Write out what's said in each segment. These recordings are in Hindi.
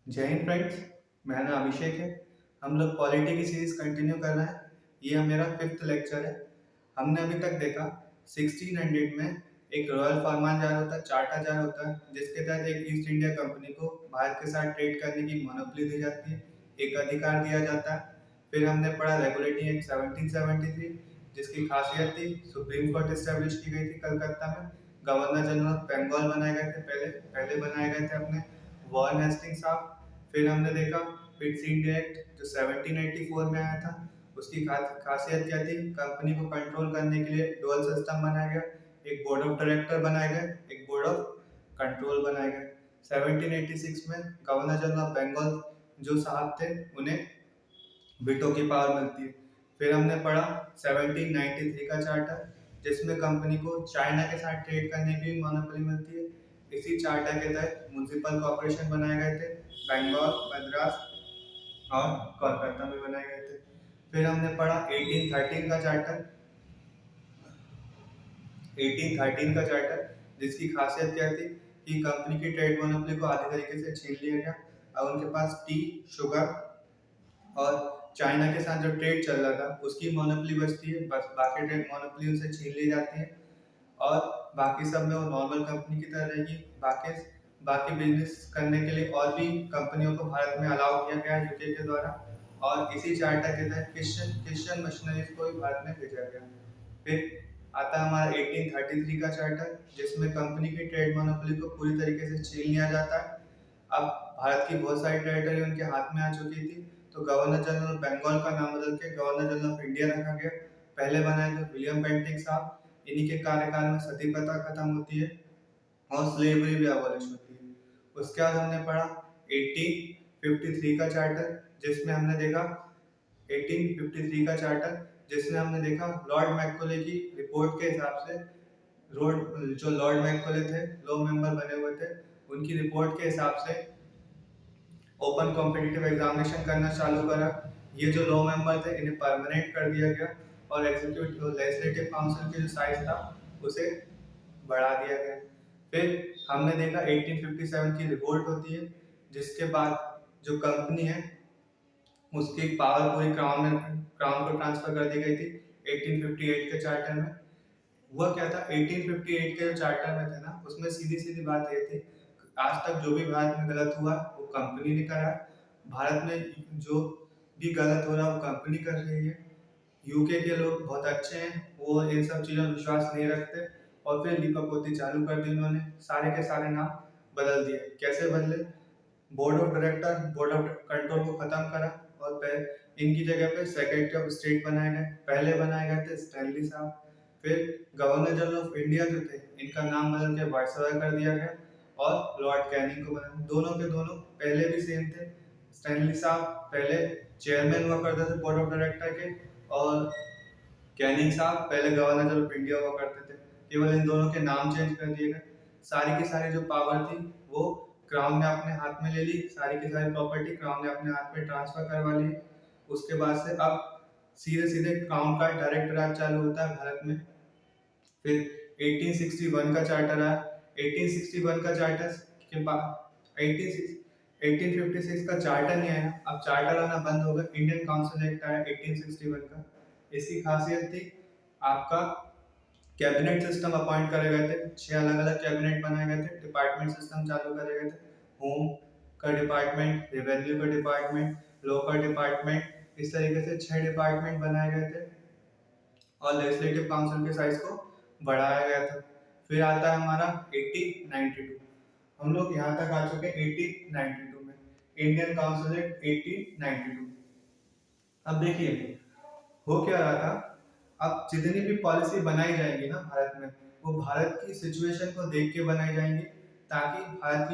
जय हिंद फ्रेंड्स। मेरा नाम अभिषेक है। हम लोग पॉलिटी की सीरीज कंटिन्यू कर रहे हैं। ये मेरा फिफ्थ लेक्चर है। हमने अभी तक देखा 1600 में एक रॉयल फरमान जारी होता है, चार्टर जारी होता है, जिसके तहत एक ईस्ट इंडिया कंपनी को भारत के साथ ट्रेड करने की मोनोपोली दी जाती है, एक अधिकार दिया जाता है। फिर हमने पढ़ा रेगुलेटिंग एक्ट 1773, जिसकी खासियत थी सुप्रीम कोर्ट स्टैब्लिश की गई थी कलकत्ता में। गवर्नर जनरल ऑफ बंगाल बनाए गए थे, पहले पहले बनाए गए थे अपने वॉरेन हेस्टिंग्स साहब। फिर हमने देखा पिट्स इंडिया एक्ट जो 1784 में आया था, उसकी खासियत क्या थी? कंपनी को कंट्रोल करने के लिए डुअल सिस्टम बनाया गया, एक बोर्ड ऑफ डायरेक्टर बनाए गए, एक बोर्ड ऑफ कंट्रोल बनाए गए। 1786 में गवर्नर जनरल ऑफ बंगाल जो साहब थे, उन्हें वीटो की पावर मिलती है। फिर हमने पढ़ा 1793 का चार्टर, जिसमें कंपनी को चाइना के साथ ट्रेड करने की मोनोपोली मिलती है। इसी चार्टर के तहत म्युनिसिपल कॉर्पोरेशन बनाए गए थे, बंगाल, मद्रास और कोलकाता में बनाए गए थे। फिर हमने पढ़ा 1813 का चार्टर, 1813 का चार्टर, जिसकी खासियत क्या थी कि कंपनी की ट्रेड मोनोपोली को आधे तरीके से छीन लिया गया। अब उनके पास टी, शुगर और चाइना के साथ जो ट्रेड चल रहा था उसकी मोनोपोली बचती है, बस बाकी ट्रेड मोनोपोली उनसे छीन ली जाती है और बाकी सब में वो नॉर्मल कंपनी की तरह रहेगी। बाकी बाकी बिजनेस करने के लिए और भी कंपनियों को भारत में अलाउ किया गया यूके के द्वारा, और इसी चार्टर के तहत क्रिश्चियन मिशनरीज को भी भारत में भेजा गया। फिर आता है हमारा 1833 का चार्टर, जिसमें कंपनी की ट्रेड मोनोपोली को पूरी तरीके से छीन लिया जाता है। अब भारत की बहुत सारी टेरिटरी उनके हाथ में आ चुकी थी, तो गवर्नर जनरल बंगाल का नाम बदल के गवर्नर जनरल ऑफ इंडिया रखा गया। पहले बनाए थे विलियम बेंटिक साहब। इन्हीं के कार्यकाल में सती प्रथा खत्म होती है और स्लेवरी भी अबॉलिश होती है। उसके बाद हमने पढ़ा 1853 का चार्टर, जिसमें हमने देखा 1853 का चार्टर जिसमें हमने देखा लॉर्ड मैकॉले की रिपोर्ट के हिसाब से, जो लॉर्ड मैकॉले थे, लॉ मेंबर बने हुए थे, उनकी रिपोर्ट के हिसाब से ओपन कॉम्पिटिटिव एग्जामिनेशन करना चालू करा। ये जो लॉ मेंबर थे इन्हें परमानेंट कर दिया गया और एग्जीक्यूटिव लेजिस्लेटिव काउंसिल की जो साइज था उसे बढ़ा दिया गया। फिर हमने देखा 1857 की रिवोल्ट होती है, जिसके बाद जो कंपनी है उसकी पावर पूरी क्राउन को ट्रांसफर कर दी गई थी 1858 के चार्टर में। हुआ क्या था 1858 के जो चार्टर में थे ना, उसमें सीधी सीधी बात ये थी, आज तक जो भी भारत में गलत हुआ वो कंपनी ने करा। भारत में जो भी गलत हो रहा वो कंपनी कर रही है। यूके के लोग बहुत अच्छे हैं, वो इन सब चीज़ों में विश्वास नहीं रखते। और फिर लीपापोती चालू कर दी उन्होंने, सारे के सारे नाम बदल दिए। कैसे बदले? Board of director, board of control को खत्म करा और इनकी जगह पे सेक्रेटरी ऑफ स्टेट बनाए गए। पहले बनाए गए थे स्टैनली साहब। फिर गवर्नर जनरल ऑफ इंडिया जो थे, इनका नाम बदल के वायसरॉय कर दिया गया और लॉर्ड कैनिंग को बनाया। दोनों के दोनों पहले भी सेम थे। स्टैनली साहब पहले चेयरमैन हुआ करते थे बोर्ड ऑफ डायरेक्टर के, और कैनिंग साहब पहले गवर्नर जनरल ऑफ इंडिया हुआ करते थे। केवल इन दोनों के नाम चेंज कर दिए गए। सारी की सारी जो पावर थी वो क्राउन ने अपने हाथ में ले ली, सारी की सारी प्रॉपर्टी क्राउन ने अपने हाथ में ट्रांसफर करवा ली। उसके बाद से अब सीधे सीधे क्राउन का डायरेक्ट राज चालू होता है भारत में। फिर 1861 का चार्टर आया। 1861 का चार्टर के बाद 1856 का चार्टर नहीं आया। अब चार्टर आना बंद हो गया, इंडियन काउंसिल एक्ट आया 1861 का। इसकी खासियत थी आपका कैबिनेट सिस्टम अपॉइंट करे गए थे, 6 अलग अलग कैबिनेट बनाए गए थे, डिपार्टमेंट सिस्टम चालू करे गए थे। होम का डिपार्टमेंट, रेवेन्यू का डिपार्टमेंट, लॉ का डिपार्टमेंट, इस तरीके से 6 डिपार्टमेंट बनाए गए थे और लेजिस्लेटिव काउंसिल के साइज को बढ़ाया गया था। फिर आता है हमारा 1892। हम लोग यहाँ तक आ चुके हैं 1892 में, इंडियन काउंसिल एक्ट 1892। अब देखिए हो क्या रहा था, अब जितनी भी पॉलिसी बनाई जाएगी ना भारत में, वो भारत की सिचुएशन को देख के बनाई जाएंगी, ताकि भारत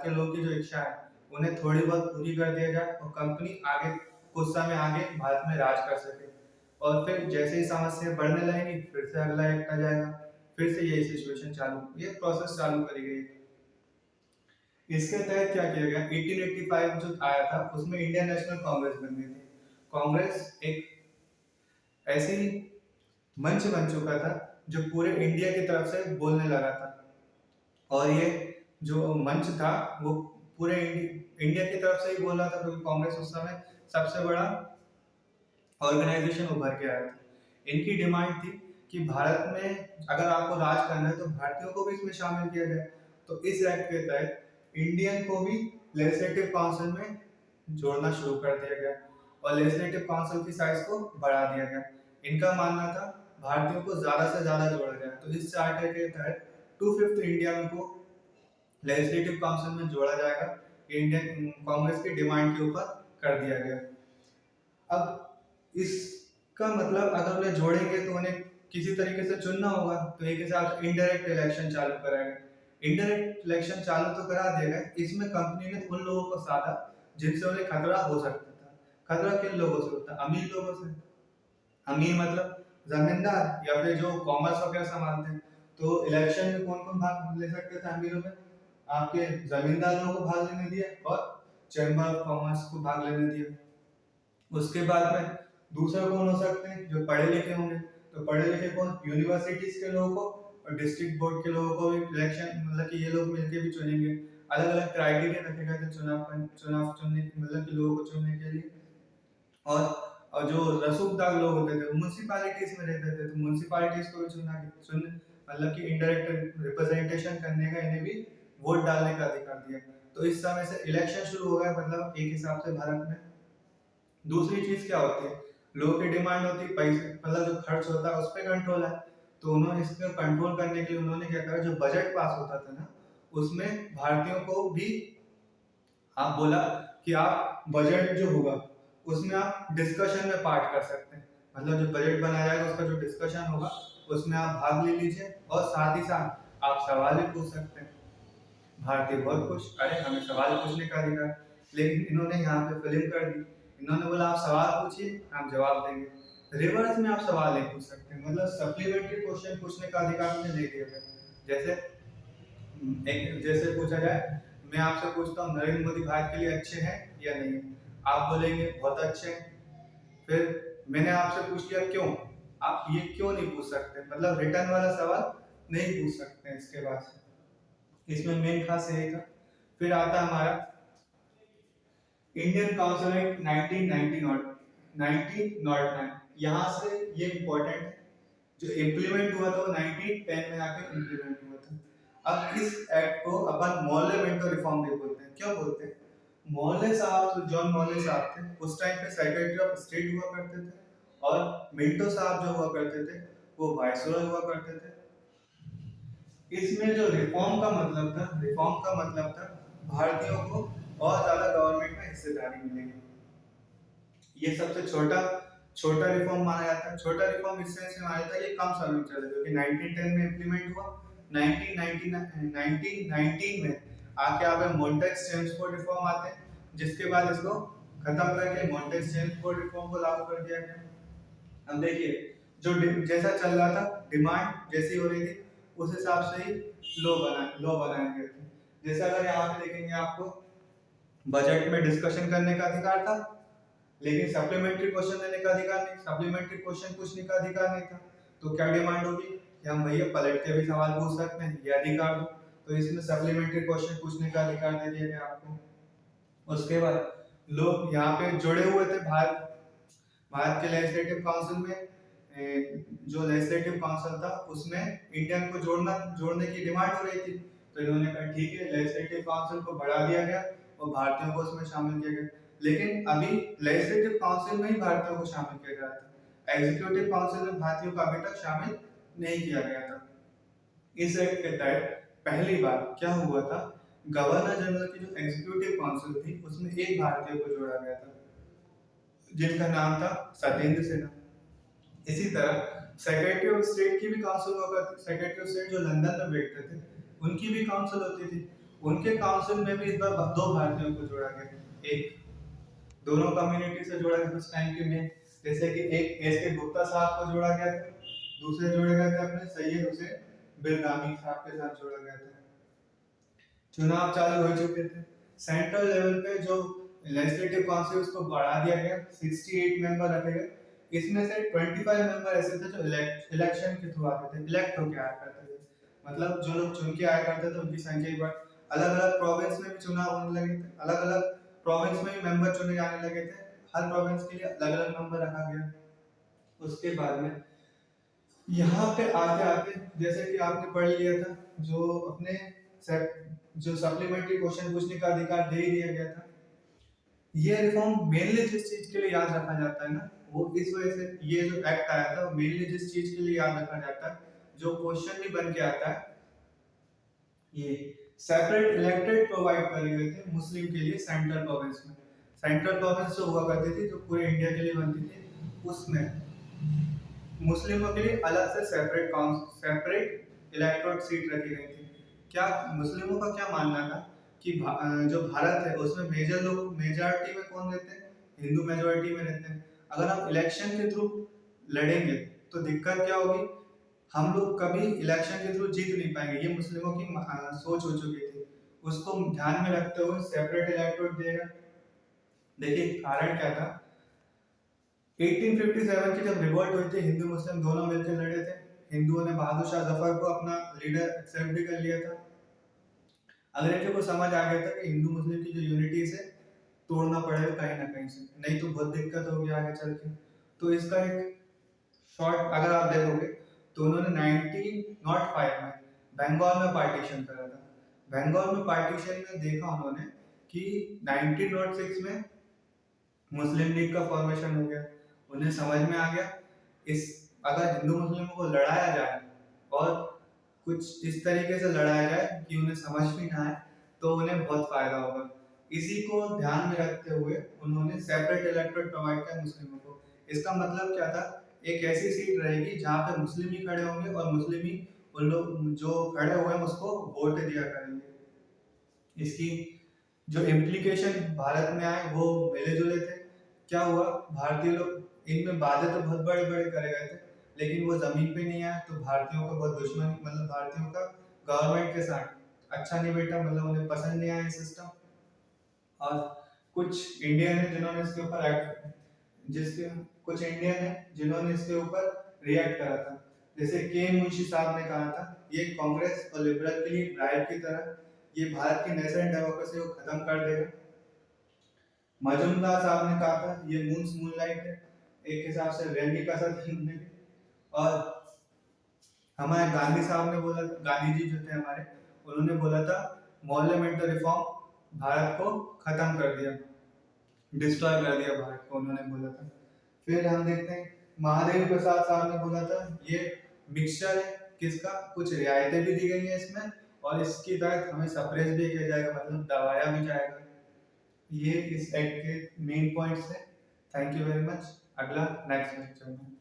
के लोगों की जो इच्छा है उन्हें थोड़ी बहुत पूरी कर दिया जाए और कंपनी आगे कुछ समय आगे भारत में राज कर सके। और फिर जैसे ही समस्या बढ़ने लगेगी फिर से अगला एक्ट आ जाएगा, फिर से यही सिचुएशन चालू, ये प्रोसेस चालू करी गई। इसके तहत क्या किया गया, 1885 जो आया था उसमें इंडियन नेशनल कांग्रेस बन गई थी। कांग्रेस एक ऐसी मंच बन चुका था जो पूरे इंडिया की तरफ से बोलने लगा था, और ये जो मंच था वो पूरे इंडिया की तरफ से ही बोल रहा था, क्योंकि कांग्रेस उस समय सबसे बड़ा ऑर्गेनाइजेशन उभर के आया था। इनकी डिमांड थी कि भारत में अगर आपको राज करना है तो भारतीयों को भी इसमें शामिल किया जाए। तो इस एक्ट के तहत इंडियन को भी लेजिस्लेटिव काउंसिल में जोड़ना शुरू कर दिया गया और लेजिस्लेटिव काउंसिल की साइज को बढ़ा दिया गया। इनका मानना था भारतीयों को ज्यादा से ज्यादा जोड़ा जाए, तो इस चार्टर के तहत 2/5 इंडियन को लेजिस्लेटिव काउंसिल में जोड़ा जाएगा। इंडियन कांग्रेस की डिमांड के ऊपर कर दिया गया। अब इसका मतलब अगर उन्हें जोड़ेंगे तो उन्हें किसी तरीके से चुनना होगा, तो एक हिसाब से इनडायरेक्ट इलेक्शन चालू कराएंगे। इनडायरेक्ट इलेक्शन चालू तो करा देगा, इसमें कंपनी ने उन लोगों को साधा जिनसे उन्हें खतरा हो सकता था। खतरा किन लोगों से होता है? अमीर लोगों से। अमीर मतलब जमींदार या फिर जो कॉमर्स वगैरह संभालते हैं। तो इलेक्शन में कौन कौन भाग ले सकते थे अमीरों में? आपके जमींदार लोगों को भाग लेने दिया और चैम्बर ऑफ कॉमर्स को भाग लेने दिया। उसके बाद में दूसरा कौन हो सकते हैं? जो पढ़े लिखे होंगे। तो पढ़े लिखे कौन? यूनिवर्सिटीज के लोगों को और डिस्ट्रिक्ट बोर्ड के लोगों को भी इलेक्शन, मतलब कि ये लोग मिलके भी चुनेंगे। अलग अलग क्राइटेरिया रखे गए थे चुनाव चुनने, मतलब कि लोगों को चुनने के लिए। और जो रसूखदार लोग होते थे वो म्यूनसिपालिटीज में रहते थे, तो म्यूनसिपालिटीज को भी चुन मतलब कि इनडायरेक्ट रिप्रेजेंटेशन करने का इन्हें भी वोट डालने का अधिकार दिया। तो इस समय से इलेक्शन शुरू हो गया, मतलब एक हिसाब से भारत में। दूसरी चीज क्या होती है? लोगों की डिमांड होती है पैसे, मतलब जो खर्च होता है उस पर कंट्रोल है। तो उन्होंने इसको कंट्रोल करने के लिए उन्होंने क्या करा, जो बजट पास होता था ना, उसमें भारतीयों को भी आप बोला कि आप बजट जो होगा उसमें आप डिस्कशन में पार्ट कर सकते हैं। मतलब जो बजट बनाया जाएगा उसका जो डिस्कशन होगा उसमें आप भाग ले लीजिए और साथ ही साथ आप सवाल भी पूछ सकते हैं। भारतीय बहुत खुश, अरे हमें सवाल पूछने का अधिकार। लेकिन इन्होंने यहाँ पे फिल्म कर दी। इन्होंने बोला आप सवाल पूछिए, हम जवाब देंगे। रिवर्स में आप सवाल नहीं पूछ सकते, मतलब सप्लीमेंट्री क्वेश्चन पूछने का अधिकार उन्हें नहीं दिया गया। जैसे जैसे पूछा जाए, मैं आपसे पूछता हूँ नरेंद्र मोदी भारत के लिए अच्छे हैं या नहीं, आप बोलेंगे बहुत अच्छे हैं। फिर मैंने आपसे पूछ लिया क्यों, आप ये क्यों नहीं पूछ सकते, मतलब रिटर्न वाला सवाल नहीं पूछ सकते। इसके बाद से इसमें मेन खास यही था। फिर आता हमारा इंडियन काउंसिल एक्ट 1909। यहाँ से ये इम्पोर्टेंट है, जो इम्प्लीमेंट हुआ था वो 1910 में आके इम्प्लीमेंट हुआ था। अब इस एक्ट को अपन मॉर्ले मिंटो रिफॉर्म भी बोलते हैं। क्यों बोलते हैं? मॉर्ले साहब, तो जॉन मॉर्ले साहब थे, उस टाइम पे सेक्रेटरी ऑफ स्टेट हुआ करते थे, और मिंटो साहब जो हुआ करते थे वो वाइसरॉय हुआ करते थे। इसमें जो रिफॉर्म का मतलब था, रिफॉर्म का मतलब था भारतीयों को और ज्यादा गवर्नमेंट में हिस्सेदारी मिलेगी। ये सबसे छोटा छोटा रिफॉर्म माना जाता है। छोटा रिफॉर्म इस सेंस में माना जाता है ये कम समय में चला, जो कि 1910 में इंप्लीमेंट हुआ। 1919 में आके आप मॉन्टेक्स चेम्सफोर्ड रिफॉर्म आते हैं, जिसके बाद इसको खत्म करके मॉन्टेक्स चेम्सफोर्ड रिफॉर्म को लागू कर दिया गया। अब देखिए, जो जैसा चल रहा था, डिमांड जैसी हो रही थी, उस हिसाब से ही लॉ बनाए गए थे। जैसे अगर यहाँ पे देखेंगे, आपको बजट में डिस्कशन करने का अधिकार था, लेकिन सप्लीमेंट्री क्वेश्चन देने का अधिकार नहीं, सप्लीमेंट्री क्वेश्चन पूछने का अधिकार नहीं था। तो क्या डिमांड होगी कि हम भैया पलट के भी सवाल पूछ सकते हैं, ये अधिकार दो। तो इसमें सप्लीमेंट्री क्वेश्चन पूछने का अधिकार दे दिया गया आपको। उसके बाद लोग यहाँ पे जुड़े हुए थे भारत के लेजिस्लेटिव काउंसिल में। जो लेजिस्लेटिव काउंसिल था उसमें इंडियन को जोड़ने की डिमांड हो रही थी। तो इन्होंने कहा ठीक है, लेजिस्लेटिव काउंसिल को बढ़ा दिया गया और भारतीयों को उसमें शामिल किया गया। लेकिन अभी लेजिस्लेटिव काउंसिल में ही भारतीयों को शामिल किया गया था, एग्जीक्यूटिव काउंसिल में भारतीयों को अभी तक शामिल नहीं किया गया था। इस एक्ट के तहत पहली बार क्या हुआ था, गवर्नर जनरल की जो एग्जीक्यूटिव काउंसिल थी उसमें एक भारतीय को जोड़ा गया था, जिनका नाम था सत्येंद्र सिन्हा। इसी तरह सेक्रेटरी ऑफ स्टेट की भी काउंसिल हुआ करती थी। सेक्रेटरी ऑफ स्टेट जो लंदन में बैठते थे उनकी भी काउंसिल होती थी। उनके काउंसिल में भी इस बार 2 भारतीयों को जोड़ा गया। एक दोनों कम्युनिटी से जोड़ा गया उस टाइम के में, जैसे कि एक एस के गुप्ता साहब को जोड़ा गया था, दूसरे जोड़े गए थे अपने सैयद हुसैन बिरगामी साहब के साथ जोड़ा गया था। चुनाव चालू हो चुके थे। सेंट्रल लेवल पे जो लेजिस्लेटिव काउंसिल उसको बढ़ा दिया गया, 68 मेंबर रखे गए। इसमें से 25 मेंबर ऐसे थे जो इलेक्शन के थ्रू आते थे, इलेक्ट होकर आया करते थे, मतलब जो लोग चुन के आया करते थे उनकी संख्या एक बार अलग अलग प्रोविंस में भी चुनाव होने लगे थे, अलग अलग प्रोविंस में भी मेंबर चुने जाने लगे थे, हर प्रोविंस के लिए अलग अलग नंबर रखा गया। उसके बाद में यहाँ पे आते आते जैसे कि आपने पढ़ लिया था, जो अपने जो सप्लीमेंट्री क्वेश्चन पूछने का अधिकार दे ही दिया गया था, ये रिफॉर्म मेनली जिस चीज के लिए याद रखा जाता है ना, वो इस वजह से ये जो एक्ट आया था मेनली जिस चीज के लिए याद रखा जाता है, जो क्वेश्चन भी बन के आता है, ये सेपरेट इलेक्टेड प्रोवाइड करे गए थे मुस्लिम के लिए सेंट्रल प्रोविंस में। सेंट्रल प्रोविंस जो हुआ करती थी जो पूरे इंडिया के लिए बनती थी, उसमें मुस्लिमों के लिए अलग से सेपरेट इलेक्टोरल सीट रखी गई थी। क्या मुस्लिमों का क्या मानना था कि जो भारत है उसमें मेजर लोग मेजॉरिटी में कौन रहते हैं, हिंदू मेजॉरिटी में रहते हैं। अगर हम इलेक्शन के थ्रू लड़ेंगे तो दिक्कत क्या होगी, हम लोग कभी इलेक्शन के थ्रू जीत नहीं पाएंगे, ये मुस्लिमों की सोच हो चुकी थी। उसको ध्यान में रखते हुए सेपरेट इलेक्टोरेट दिएगा। देखिए कारण क्या था, 1857 की जब रिवॉल्ट हुई थी, हिंदू मुस्लिम दोनों मिलकर लड़े थे, हिंदुओं ने बहादुर शाह जफर को अपना लीडर एक्सेप्ट भी कर लिया था। अंग्रेजों को समझ आ गया था कि हिंदू मुस्लिम की जो यूनिटी से तोड़ना पड़ेगा कहीं ना कहीं से, नहीं तो बहुत दिक्कत होगी आगे चल के। तो इसका एक शॉर्ट अगर आप देखोगे तो उन्होंने 1905 में बंगाल में पार्टीशन करा था। बंगाल में पार्टीशन में देखा उन्होंने कि 1906 में मुस्लिम लीग का फॉर्मेशन हो गया। उन्हें समझ में आ गया इस अगर हिंदू मुस्लिमों को लड़ाया जाए और कुछ इस तरीके से लड़ाया जाए कि उन्हें समझ भी ना आए, तो उन्हें बहुत फायदा होगा। इसी को ध्यान में रखते हुए उन्होंने सेपरेट इलेक्टोरेट प्रोवाइड किया मुस्लिमों को। इसका मतलब क्या था, एक ऐसी सीट रहेगी जहाँ पे मुस्लिम ही खड़े होंगे और मुस्लिम ही उन लोग जो खड़े हुए हैं उसको वोट दिया करेंगे। इसकी जो इम्प्लीकेशन भारत में आए वो मिले जुले थे। क्या हुआ, भारतीय लोग इनमें वादे तो बहुत बड़े बड़े करे गए थे, लेकिन वो जमीन पे नहीं आए, तो भारतीयों का बहुत दुश्मनी, मतलब भारतीयों का गवर्नमेंट के साथ अच्छा नहीं बैठा, मतलब उन्हें पसंद नहीं आया सिस्टम। और कुछ इंडियन है जिन्होंने इसके ऊपर जिसके कुछ इंडियन है जिन्होंने इसके ऊपर रिएक्ट करा था। जैसे के मुंशी साहब ने कहा था, ये कांग्रेस और लिबरल के लिए ड्राइव की तरह, ये भारत की नेशनल डेमोक्रेसी को खत्म कर देगा। मजूमदार साहब ने कहा था, ये मूनलाइट है, एक हिसाब से रैली का साथ भी। और हमारे गांधी साहब ने बोला, गांधी जी जो थे हमारे, उन्होंने बोला था मोहल्ले मेंटल रिफॉर्म भारत को खत्म कर दिया, डिस्ट्रॉय कर दिया भारत को, उन्होंने बोला था। फिर हम देखते हैं महादेव प्रसाद साहब ने बोला था, ये मिक्सचर है किसका, कुछ रियायतें भी दी गई है इसमें और इसकी तहत हमें सप्रेस भी किया जाएगा, मतलब दबाया भी जाएगा। ये इस एक्ट के मेन पॉइंट्स है। Thank you very much. अगला नेक्स्ट लेक्चर में।